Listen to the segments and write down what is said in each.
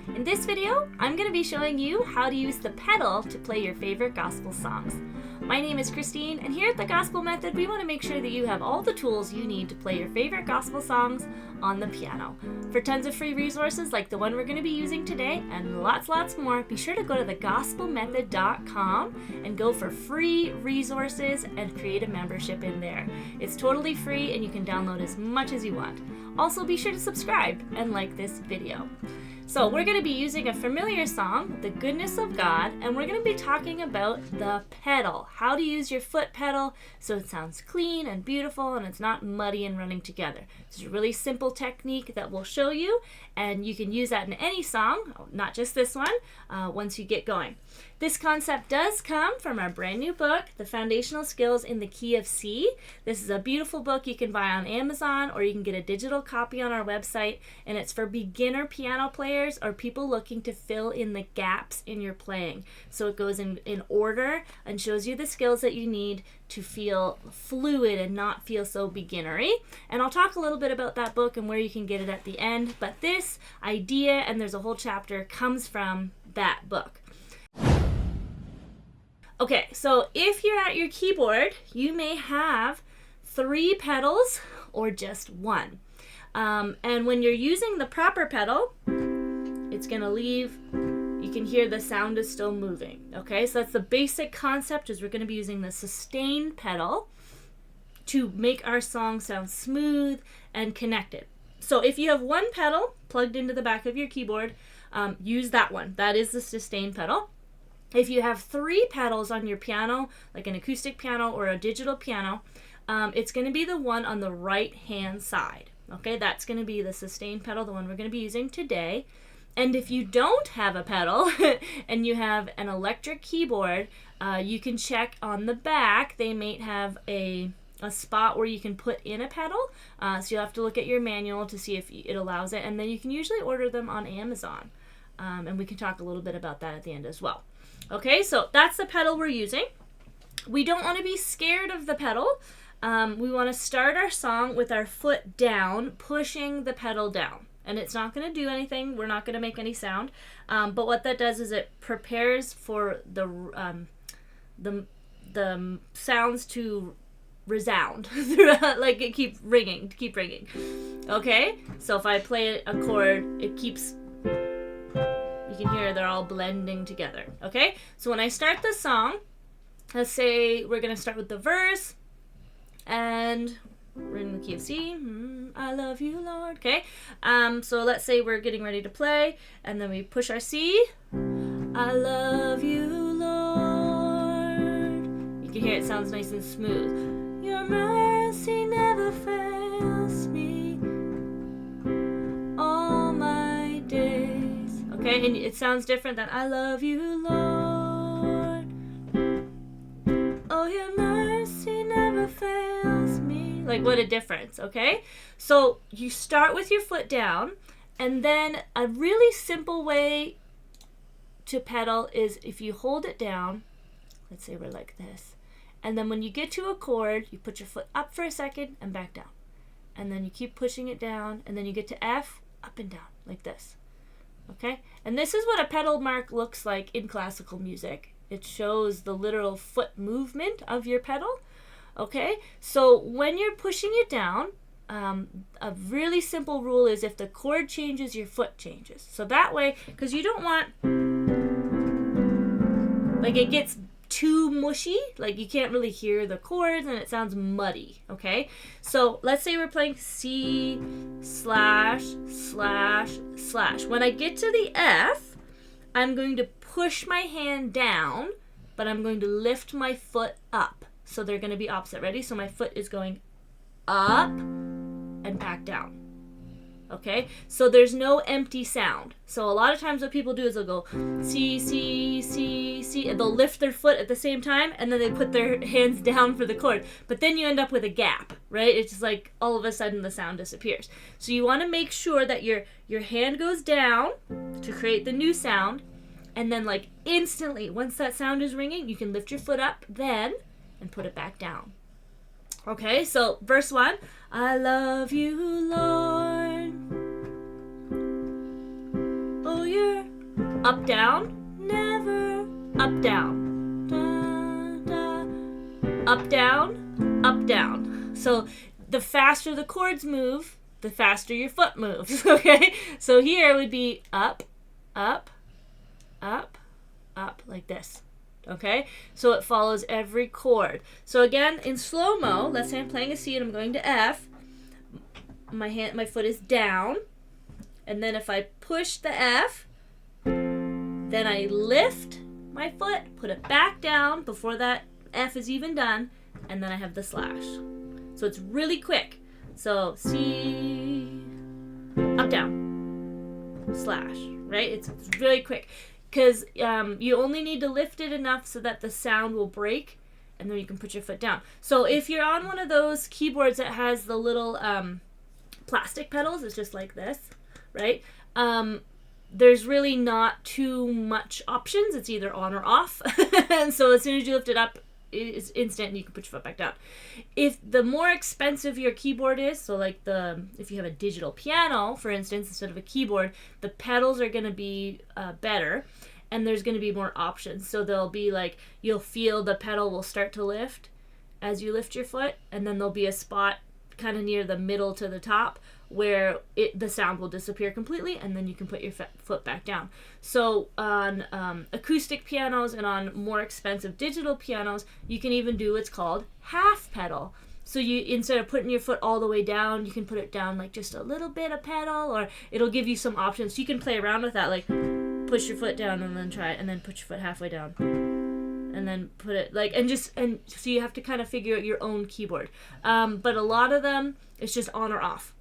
In this video, I'm going to be showing you how to use the pedal to play your favorite gospel songs. My name is Christine, and here at the Gospel Method, we want to make sure that you have all the tools you need to play your favorite gospel songs on the piano. For tons of free resources like the one we're going to be using today, and lots more, be sure to go to thegospelmethod.com and go for free resources and create a membership in there. It's totally free and you can download as much as you want. Also, be sure to subscribe and like this video. So we're going to be using a familiar song, The Goodness of God, and we're going to be talking about the pedal, how to use your foot pedal so it sounds clean and beautiful and it's not muddy and running together. It's a really simple technique that we'll show you, and you can use that in any song, not just this one, once you get going. This concept does come from our brand new book, The Foundational Skills in the Key of C. This is a beautiful book you can buy on Amazon, or you can get a digital copy on our website, and it's for beginner piano players or people looking to fill in the gaps in your playing. So it goes in order and shows you the skills that you need to feel fluid and not feel so beginnery. And I'll talk a little bit about that book and where you can get it at the end, but this idea, and there's a whole chapter, comes from that book. Okay, so if you're at your keyboard, you may have 3 pedals or just one. And when you're using the proper pedal, it's going to leave, you can hear the sound is still moving. Okay, so that's the basic concept, is we're going to be using the sustain pedal to make our song sound smooth and connected. So if you have one pedal plugged into the back of your keyboard, use that one. That is the sustain pedal. If you have 3 pedals on your piano, like an acoustic piano or a digital piano, it's going to be the one on the right hand side. Okay, that's going to be the sustain pedal, the one we're going to be using today. And if you don't have a pedal and you have an electric keyboard, you can check on the back. They may have a spot where you can put in a pedal. So you'll have to look at your manual to see if it allows it. And then you can usually order them on Amazon. And we can talk a little bit about that at the end as well. Okay, so that's the pedal we're using. We don't want to be scared of the pedal. We want to start our song with our foot down, pushing the pedal down. And it's not going to do anything. We're not going to make any sound. But what that does is it prepares for the sounds to resound, like it keep ringing. Okay, so if I play a chord, it keeps. You can hear they're all blending together. Okay, so when I start the song, let's say we're going to start with the verse, and we're in the key of C. I love you, Lord. Okay, so let's say we're getting ready to play, and then we push our C. I love you, Lord. You can hear it sounds nice and smooth. Your mercy never fails me all my days. Okay, and it sounds different than I love you, Lord. Oh, your mercy never fails me. Like, what a difference, okay? So you start with your foot down, and then a really simple way to pedal is if you hold it down, let's say we're like this, and then when you get to a chord, you put your foot up for a second and back down. And then you keep pushing it down, and then you get to F, up and down, like this. Okay, and this is what a pedal mark looks like in classical music. It shows the literal foot movement of your pedal. Okay, so when you're pushing it down, a really simple rule is if the chord changes, your foot changes. So that way, because you don't want, like, it gets too mushy, like you can't really hear the chords and it sounds muddy. Okay, so let's say we're playing C slash slash slash. When I get to the F, I'm going to push my hand down, but I'm going to lift my foot up. So they're going to be opposite. Ready? So my foot is going up and back down. Okay, so there's no empty sound. So a lot of times what people do is they'll go C, C, C, C, and they'll lift their foot at the same time, and then they put their hands down for the chord. But then you end up with a gap, right? It's just like all of a sudden the sound disappears. So you want to make sure that your hand goes down to create the new sound, and then like instantly, once that sound is ringing, you can lift your foot up then and put it back down. Okay, so verse 1, I love you, Lord. Oh, your Up, down, never. Up, down. Da, da. Up, down, up, down. So the faster the chords move, the faster your foot moves, okay? So here it would be up, up, up, up, like this, okay? So it follows every chord. So again, in slow-mo, let's say I'm playing a C and I'm going to F, my foot is down, and then if I push the F, then I lift my foot, put it back down before that F is even done, and then I have the slash. So it's really quick. So C, up, down, slash, right? It's really quick because you only need to lift it enough so that the sound will break, and then you can put your foot down. So if you're on one of those keyboards that has the little plastic pedals, it's just like this, right? There's really not too much options. It's either on or off. And so as soon as you lift it up, it's instant and you can put your foot back down. If the more expensive your keyboard is, so like if you have a digital piano, for instance, instead of a keyboard, the pedals are going to be better, and there's going to be more options. So they'll be like, you'll feel the pedal will start to lift as you lift your foot, and then there'll be a spot kind of near the middle to the top where the sound will disappear completely, and then you can put your foot back down. So on acoustic pianos and on more expensive digital pianos, you can even do what's called half pedal. So you, instead of putting your foot all the way down, you can put it down like just a little bit of pedal, or it'll give you some options. So you can play around with that, like push your foot down and then try it, and then put your foot halfway down, and then put it like, and so you have to kind of figure out your own keyboard. But a lot of them, it's just on or off.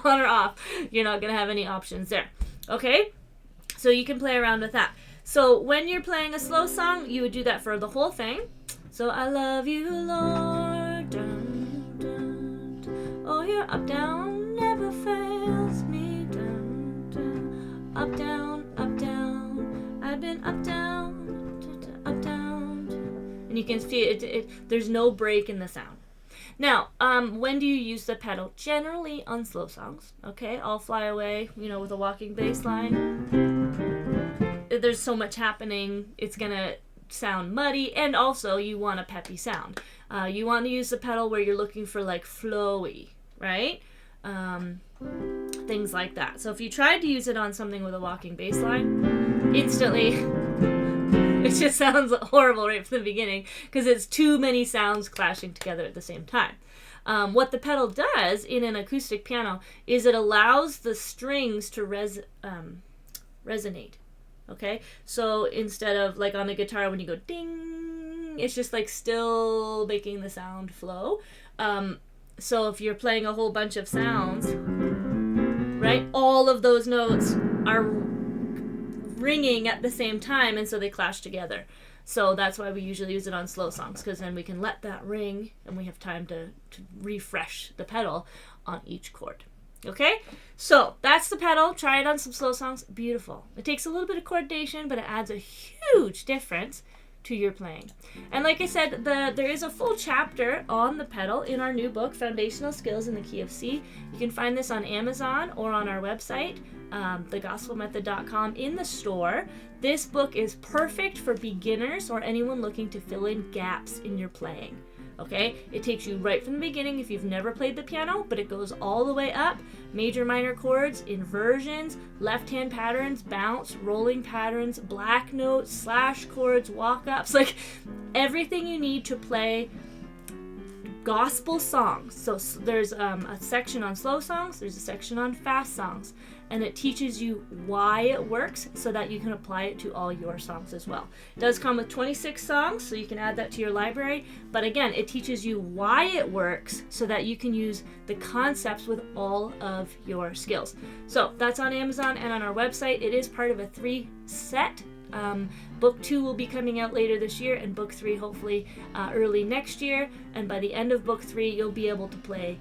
On or off. You're not going to have any options there. Okay? So you can play around with that. So when you're playing a slow song, you would do that for the whole thing. So I love you, Lord. Dun, dun, dun. Oh, your up, down never fails me. Dun, dun. Up, down, up, down. I've been up, down, dun, dun, up, down. Dun. And you can see it, there's no break in the sound. Now, when do you use the pedal? Generally on slow songs, okay? I'll Fly Away, with a walking bass line. There's so much happening, it's going to sound muddy, and also you want a peppy sound. You want to use the pedal where you're looking for like flowy, right? Things like that. So if you tried to use it on something with a walking bass line, instantly it just sounds horrible right from the beginning because it's too many sounds clashing together at the same time. What the pedal does in an acoustic piano is it allows the strings to resonate. Okay? So instead of like on a guitar when you go ding, it's just like still making the sound flow. So if you're playing a whole bunch of sounds, right, all of those notes are ringing at the same time, and so they clash together. So that's why we usually use it on slow songs, because then we can let that ring and we have time to refresh the pedal on each chord. Okay, so that's the pedal. Try it on some slow songs. Beautiful. It takes a little bit of coordination, but it adds a huge difference to your playing. And like I said, there is a full chapter on the pedal in our new book, Foundational Skills in the Key of C. You can find this on Amazon or on our website, thegospelmethod.com, in the store. This book is perfect for beginners or anyone looking to fill in gaps in your playing. Okay, it takes you right from the beginning if you've never played the piano, but it goes all the way up. Major, minor chords, inversions, left-hand patterns, bounce, rolling patterns, black notes, slash chords, walk-ups, like everything you need to play gospel songs. So there's a section on slow songs, there's a section on fast songs, and it teaches you why it works so that you can apply it to all your songs as well. It does come with 26 songs, so you can add that to your library, but again, it teaches you why it works so that you can use the concepts with all of your skills. So that's on Amazon and on our website. It is part of a 3-set. Book 2 will be coming out later this year, and Book 3 hopefully early next year, and by the end of Book 3 you'll be able to play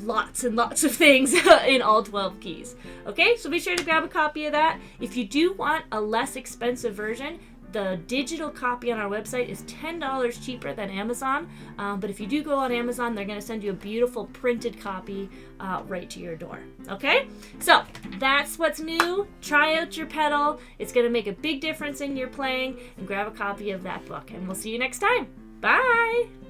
lots and lots of things in all 12 keys. Okay, so be sure to grab a copy of that. If you do want a less expensive version, The digital copy on our website is $10 cheaper than Amazon, but if you do go on Amazon, they're going to send you a beautiful printed copy right to your door. Okay, so that's what's new. Try out your pedal. It's going to make a big difference in your playing, and grab a copy of that book, and we'll see you next time. Bye!